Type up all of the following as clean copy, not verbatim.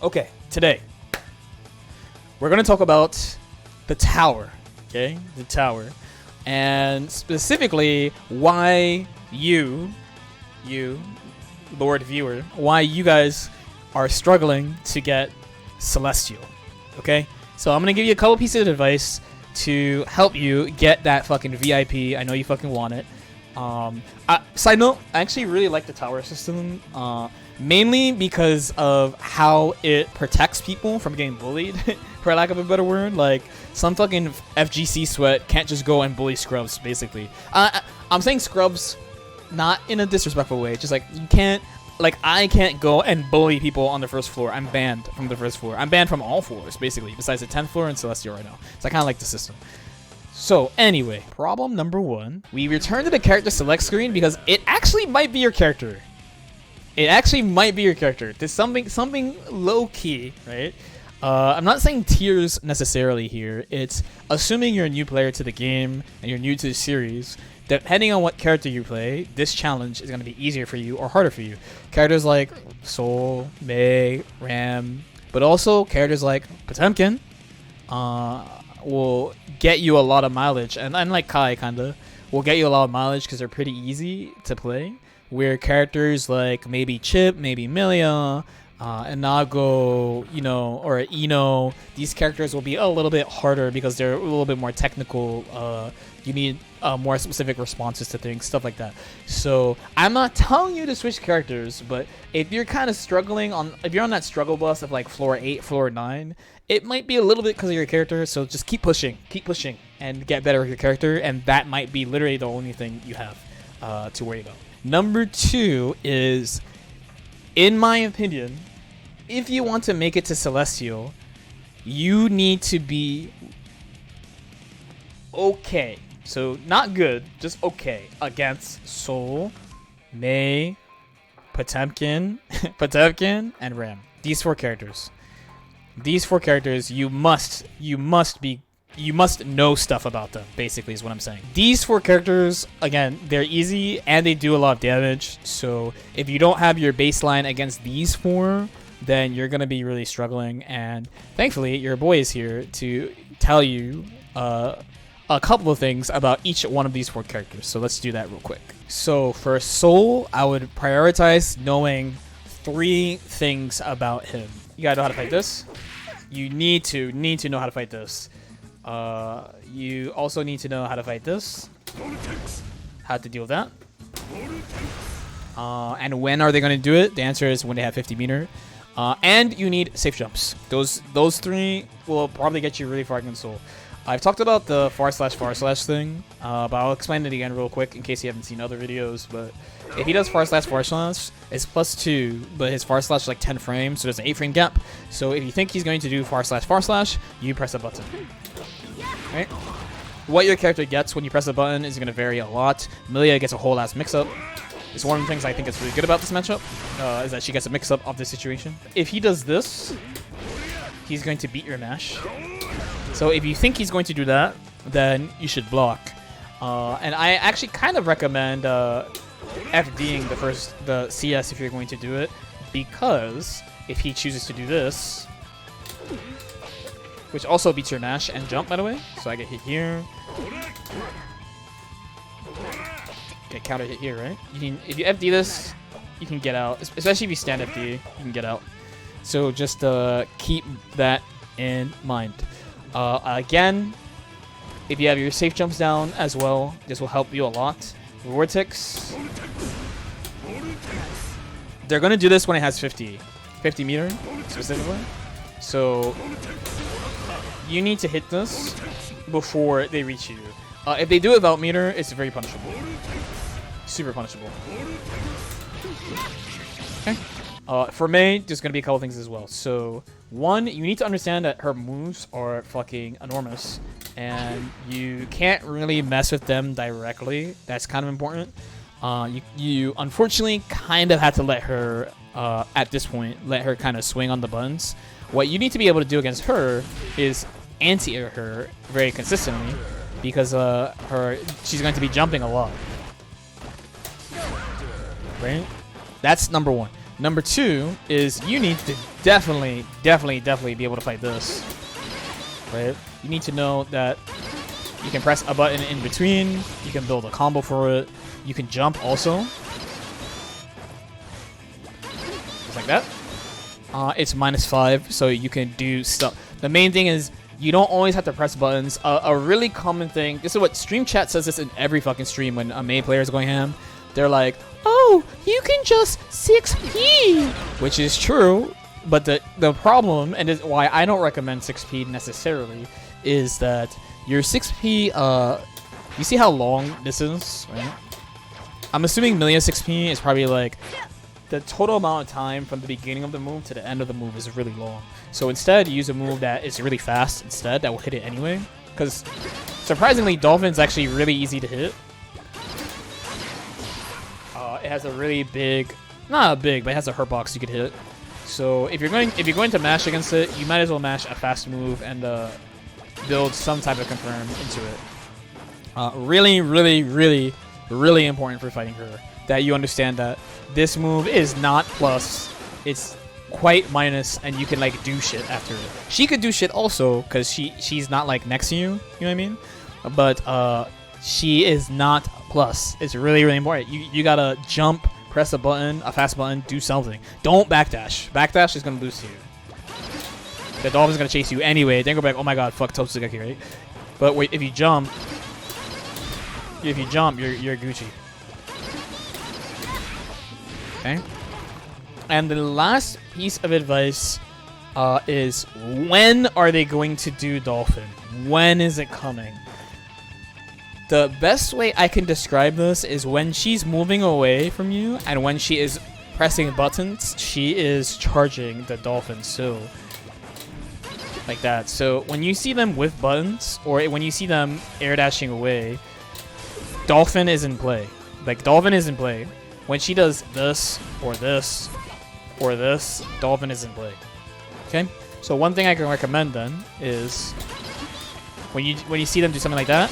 Okay, today we're going to talk about the tower, okay? The tower. And specifically why you, Lord Viewer, why you guys are struggling to get Celestial, okay? So I'm going to give you a couple pieces of advice to help you get that fucking VIP. I know you fucking want it. Side note, I actually really like the tower system, mainly because of how it protects people from getting bullied, for lack of a better word. Like, some fucking FGC sweat can't just go and bully scrubs, basically. I'm saying scrubs not in a disrespectful way, just like, you can't, like, I can't go and bully people on the first floor. I'm banned from the first floor. I'm banned from all floors, basically, besides the 10th floor and Celestial right now. So I kind of like the system. So anyway, problem number 1. We return to the character select screen because it actually might be your character. It actually might be your character. There's something low-key, right? I'm not saying tiers necessarily here. It's assuming you're a new player to the game and you're new to the series. Depending on what character you play, this challenge is going to be easier for you or harder for you. Characters like Sol, Mei, Ram, but also characters like Potemkin will get you a lot of mileage, and like Kai kinda will get you a lot of mileage because they're pretty easy to play. Where characters like maybe Chip, maybe Milia, Inago, or Ino, these characters will be a little bit harder because they're a little bit more technical. You need more specific responses to things, stuff like that. So I'm not telling you to switch characters, but if you're kind of struggling if you're on that struggle bus of like floor 8, floor 9, it might be a little bit because of your character. So just keep pushing, and get better with your character, and that might be literally the only thing you have to worry about. Number 2 is, in my opinion, if you want to make it to Celestial, you need to be okay. So not good, just okay against Sol, Mei, Potemkin, and Ram. These 4 characters. These 4 characters, you must know stuff about them, basically, is what I'm saying. These 4 characters, again, they're easy and they do a lot of damage. So if you don't have your baseline against these 4, then you're going to be really struggling. And thankfully, your boy is here to tell you a couple of things about each one of these 4 characters. So let's do that real quick. So for Sol, I would prioritize knowing 3 things about him. You gotta know how to fight this. You need to know how to fight this. You also need to know how to fight this. How to deal with that. And when are they going to do it? The answer is when they have 50 meter. And you need safe jumps. Those 3 will probably get you really far against Sol. I've talked about the // thing, but I'll explain it again real quick in case you haven't seen other videos. But if he does // it's +2, but his / is like 10 frames, so there's an 8 frame gap. So if you think he's going to do // you press a button. Right? What your character gets when you press a button is going to vary a lot. Milia gets a whole ass mix-up. It's one of the things I think is really good about this matchup, is that she gets a mix-up of this situation. If he does this, he's going to beat your mash. So if you think he's going to do that, then you should block. And I actually kind of recommend FDing the CS if you're going to do it, because if he chooses to do this, which also beats your mash and jump, by the way, so I get hit here, get counter hit here, right? If you FD this, you can get out, especially if you stand FD, you can get out. So just keep that in mind. Again, if you have your safe jumps down as well, this will help you a lot. Vortex, they're going to do this when it has 50 meter specifically. So you need to hit this before they reach you. If they do it without meter, it's very punishable. Super punishable. Okay. For Mei, there's going to be a couple things as well. So, 1, you need to understand that her moves are fucking enormous, and you can't really mess with them directly. That's kind of important. You unfortunately kind of have to let her, at this point, let her kind of swing on the buttons. What you need to be able to do against her is anti-air her very consistently, because she's going to be jumping a lot. Right? That's number 1. Number 2 is you need to definitely be able to fight this. Right? You need to know that you can press a button in between. You can build a combo for it. You can jump also. Just like that. It's -5, so you can do stuff. The main thing is you don't always have to press buttons. A really common thing, this is what Stream Chat says this in every fucking stream when a main player is going ham. They're like, oh, you can just 6P, which is true, but the problem, and is why I don't recommend 6P necessarily, is that your 6P, you see how long this is, right? I'm assuming Millia 6P is probably like the total amount of time from the beginning of the move to the end of the move is really long. So instead, use a move that is really fast instead, that will hit it anyway. Because surprisingly, Dolphin's actually really easy to hit. It has a really big, not big, but it has a hurt box you could hit. So if you're going to mash against it, you might as well mash a fast move and build some type of confirm into it. Really important for fighting her that you understand that this move is not plus, it's quite minus, and you can like do shit after it. She could do shit also because she's not like next to you, you know what I mean? But she is not plus. It's really important. You gotta jump, press a button, a fast button, do something. Don't backdash. Backdash is gonna boost you. The Dolphin's gonna chase you anyway. Then go back. Oh my god, fuck Totsugeki, right? But wait, if you jump, you're Gucci. Okay. And the last piece of advice is when are they going to do Dolphin? When is it coming? The best way I can describe this is when she's moving away from you and when she is pressing buttons, she is charging the Dolphin. So like that. So when you see them with buttons or when you see them air dashing away, Dolphin is in play. Like Dolphin is in play. When she does this or this or this, Dolphin is in play. Okay? So one thing I can recommend then is when you see them do something like that,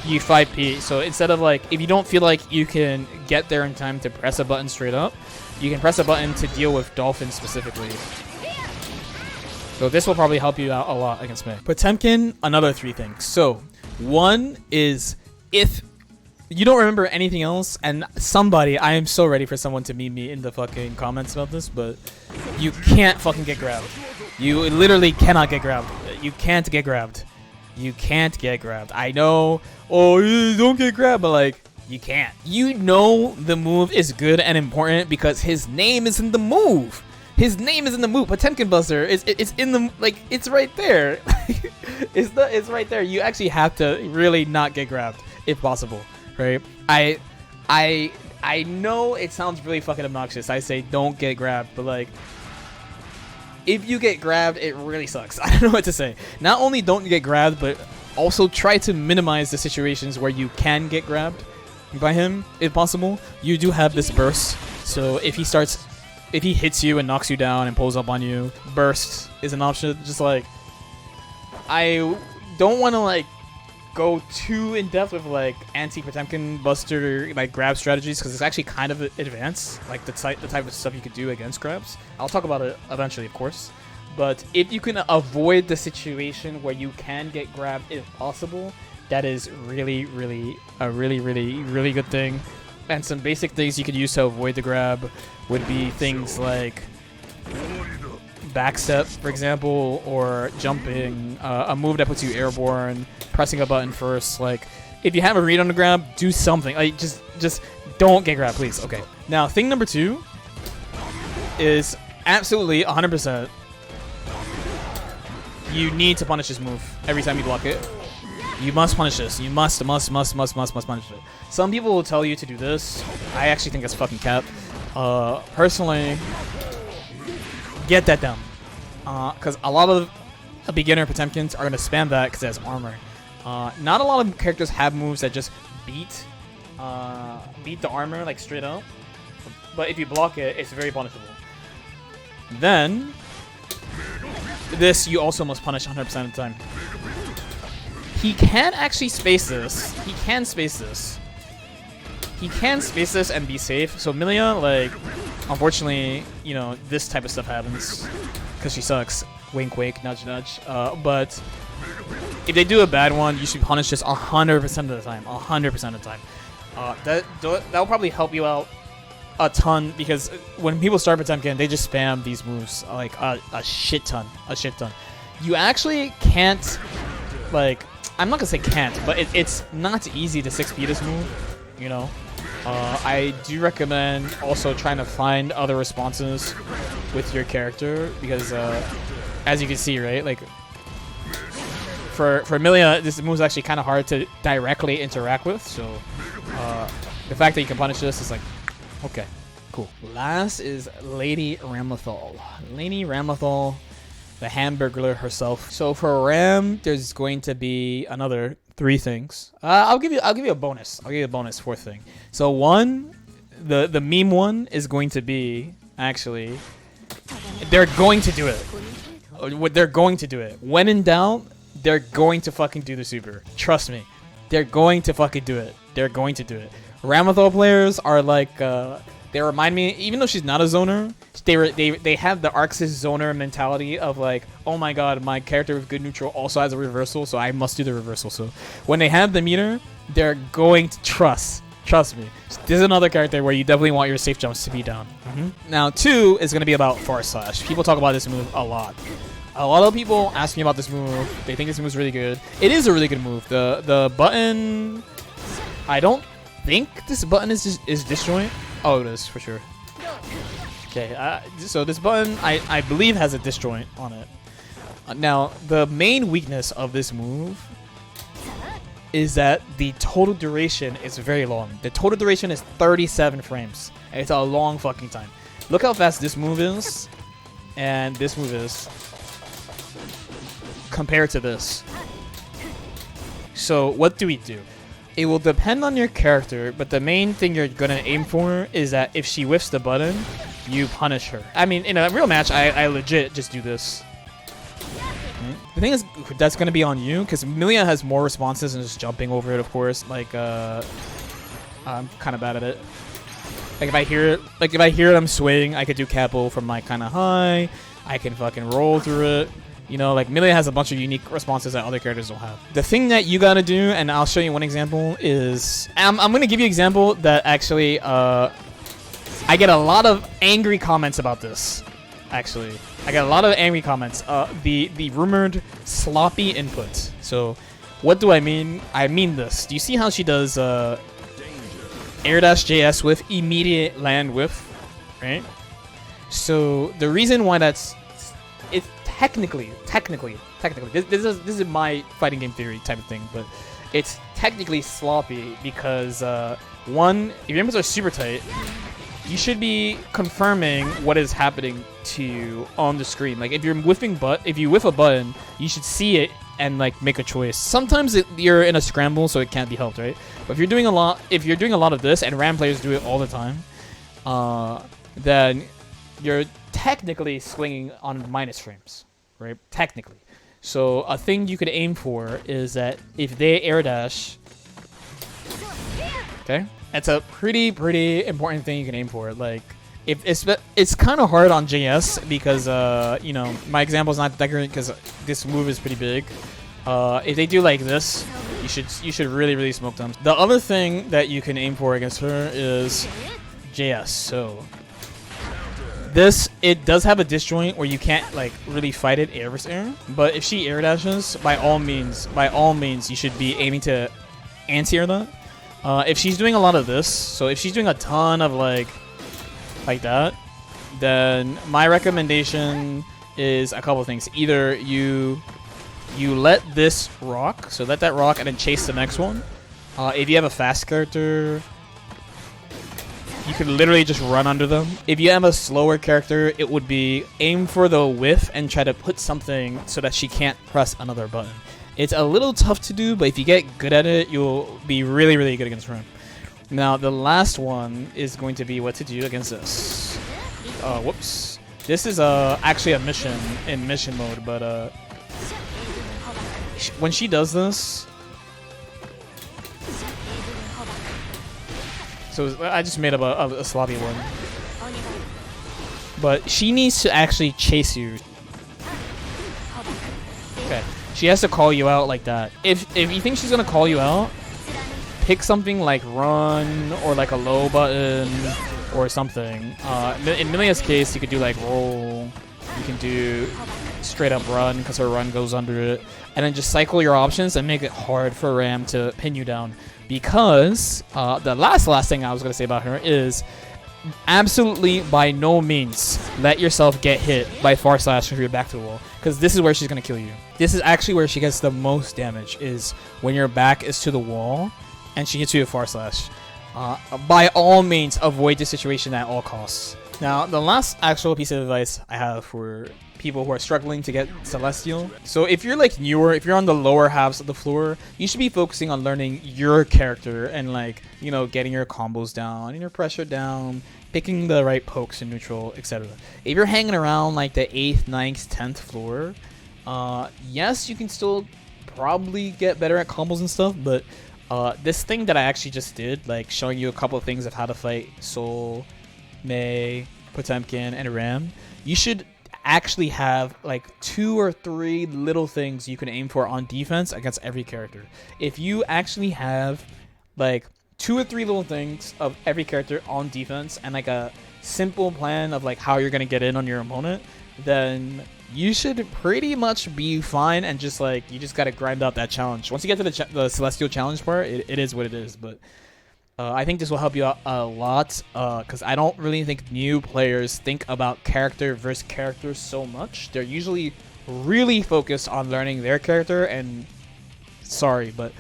you 5P. So instead of like, if you don't feel like you can get there in time to press a button straight up, you can press a button to deal with Dolphin specifically. So this will probably help you out a lot against me. Potemkin, another 3 things. So one is if you don't remember anything else, and somebody, I am so ready for someone to meme me in the fucking comments about this, but you can't fucking get grabbed. You literally cannot get grabbed. You can't get grabbed. You can't get grabbed. I know, oh, you don't get grabbed, but like, you can't. You know the move is good and important because his name is in the move. His name is in the move. Potemkin Buster is it's in the, like, it's right there. it's right there. You actually have to really not get grabbed if possible. Right? I know it sounds really fucking obnoxious. I say don't get grabbed, but like, if you get grabbed, it really sucks. I don't know what to say. Not only don't get grabbed, but also try to minimize the situations where you can get grabbed by him, if possible. You do have this burst, so if he hits you and knocks you down and pulls up on you, burst is an option. Just like, I don't want to like go too in depth with like anti-Potemkin Buster like grab strategies because it's actually kind of advanced, like the type of stuff you could do against grabs. I'll talk about it eventually, of course. But if you can avoid the situation where you can get grabbed if possible, that is really good thing. And some basic things you could use to avoid the grab would be things like backstep, for example, or jumping, a move that puts you airborne, pressing a button first. Like, if you have a read on the grab, do something. Like, just don't get grabbed, please. Okay. Now, thing number 2 is absolutely 100%. You need to punish this move every time you block it. You must punish this. You must punish it. Some people will tell you to do this. I actually think that's fucking cap. Personally, get that down. Because a lot of beginner Potemkins are going to spam that because it has armor. Not a lot of characters have moves that just beat the armor like straight up. But if you block it, it's very punishable. Then, this you also must punish 100% of the time. He can actually space this. He can space this. He can space this and be safe. So Millia, like, Unfortunately, you know, this type of stuff happens because she sucks. Wink, wink, nudge, nudge. But if they do a bad one, you should punish this 100% of the time. 100% of the time. That'll probably help you out a ton, because when people start Potemkin, they just spam these moves like a shit ton. You actually can't, like, I'm not gonna say can't, but it's not easy to 6P this move, you know. I do recommend also trying to find other responses with your character, because as you can see, right, like for Amelia, this move is actually kind of hard to directly interact with, so the fact that you can punish this is like, okay, cool. Last is Lady Ramlethal. Lady Ramlethal, the Hamburglar herself. So for Ram, there's going to be another 3 things. I'll give you a bonus. I'll give you a bonus 4th thing. So one, the meme one is going to be, actually, they're going to do it. They're going to do it. When in doubt, they're going to fucking do the super. Trust me. They're going to fucking do it. They're going to do it. Ramlethal players are like, they remind me, even though she's not a zoner, they have the Arxis zoner mentality of like, oh my god, my character with good neutral also has a reversal, so I must do the reversal. So when they have the meter, they're going to trust me. This is another character where you definitely want your safe jumps to be down. Now 2 is going to be about Far Slash. People talk about this move a lot. A lot of people ask me about this move. They think this move is really good. It is a really good move. The button, I don't think this button is disjoint. Oh, it is for sure. Okay, so this button I believe has a disjoint on it. Now the main weakness of this move is that the total duration is very long. The total duration is 37 frames. And it's a long fucking time. Look how fast this move is, and this move is compared to this. So what do we do? It will depend on your character, but the main thing you're gonna aim for is that if she whiffs the button, you punish her. I mean, in a real match, I legit just do this. The thing is, that's gonna be on you, because Amelia has more responses than just jumping over it, of course. Like, I'm kind of bad at it. Like if I hear it, I'm swaying, I could do capo from like kind of high. I can fucking roll through it. You know, like Melee has a bunch of unique responses that other characters don't have. The thing that you gotta do, and I'll show you one example, is I'm gonna give you an example that actually I get a lot of angry comments about this. Actually, I get a lot of angry comments. The rumored sloppy input. So, what do I mean? I mean this. Do you see how she does air dash JS with immediate land whiff, right? So the reason why it's technically, this is my fighting game theory type of thing, but it's technically sloppy because one, if your inputs are super tight, you should be confirming what is happening to you on the screen. Like if you're whiffing if you whiff a button, you should see it and like make a choice. Sometimes you're in a scramble, so it can't be helped, right? But if you're doing a lot of this, and RAM players do it all the time, then you're technically swinging on minus frames, right? Technically. So a thing you could aim for is that if they air dash, okay, that's a pretty important thing you can aim for. Like, if it's kind of hard on JS because you know, my example is not decorated because this move is pretty big. If they do like this, you should really smoke them. The other thing that you can aim for against her is JS. So this, it does have a disjoint where you can't like really fight it air versus air. But if she air dashes, by all means, you should be aiming to anti-air that. If she's doing a lot of this, so if she's doing a ton of like that, then my recommendation is a couple of things. Either you let this rock, so let that rock and then chase the next one. If you have a fast character, you could literally just run under them. If you have a slower character, it would be aim for the whiff and try to put something so that she can't press another button. It's a little tough to do, but if you get good at it, you'll be really good against her. Now, the last one is going to be what to do against this. Whoops. This is actually a mission in mission mode, but when she does this, so I just made up a sloppy one. but she needs to actually chase you. Okay, she has to call you out like that. If you think she's gonna call you out, pick something like run or like a low button or something. In Milia's case, you could do like roll. You can do straight up run because her run goes under it, and then just cycle your options and make it hard for Ram to pin you down. Because the last thing I was gonna say about her is absolutely by no means let yourself get hit by far slash if you're back to the wall, because this is where she's gonna kill you. This is actually where she gets the most damage, is when your back is to the wall and she hits you with far slash. By all means, avoid the situation at all costs. Now, the last actual piece of advice I have for people who are struggling to get Celestial. So if you're like newer, if you're on the lower halves of the floor, you should be focusing on learning your character and like, you know, getting your combos down and your pressure down, picking the right pokes in neutral, etc. If you're hanging around like the 8th, 9th, 10th floor, yes, you can still probably get better at combos and stuff, but this thing that I actually just did, like showing you a couple of things of how to fight Sol, Mei, Potemkin, and Ram, you should actually have like 2 or 3 little things you can aim for on defense against every character. If you actually have like 2 or 3 little things of every character on defense and like a simple plan of like how you're gonna get in on your opponent, then you should pretty much be fine, and just like you just gotta grind out that challenge. Once you get to the Celestial challenge part, it is what it is. But I think this will help you out a lot, because I don't really think new players think about character versus character so much. They're usually really focused on learning their character, and sorry, but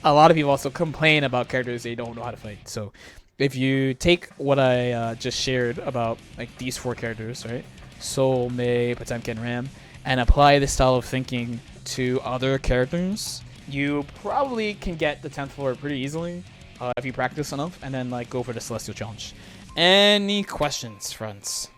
a lot of people also complain about characters they don't know how to fight. So if you take what I just shared about like these 4 characters, right? Sol, Mei, Potemkin, Ram, and apply this style of thinking to other characters, you probably can get the 10th floor pretty easily. If you practice enough, and then like go for the Celestial challenge. Any questions, friends?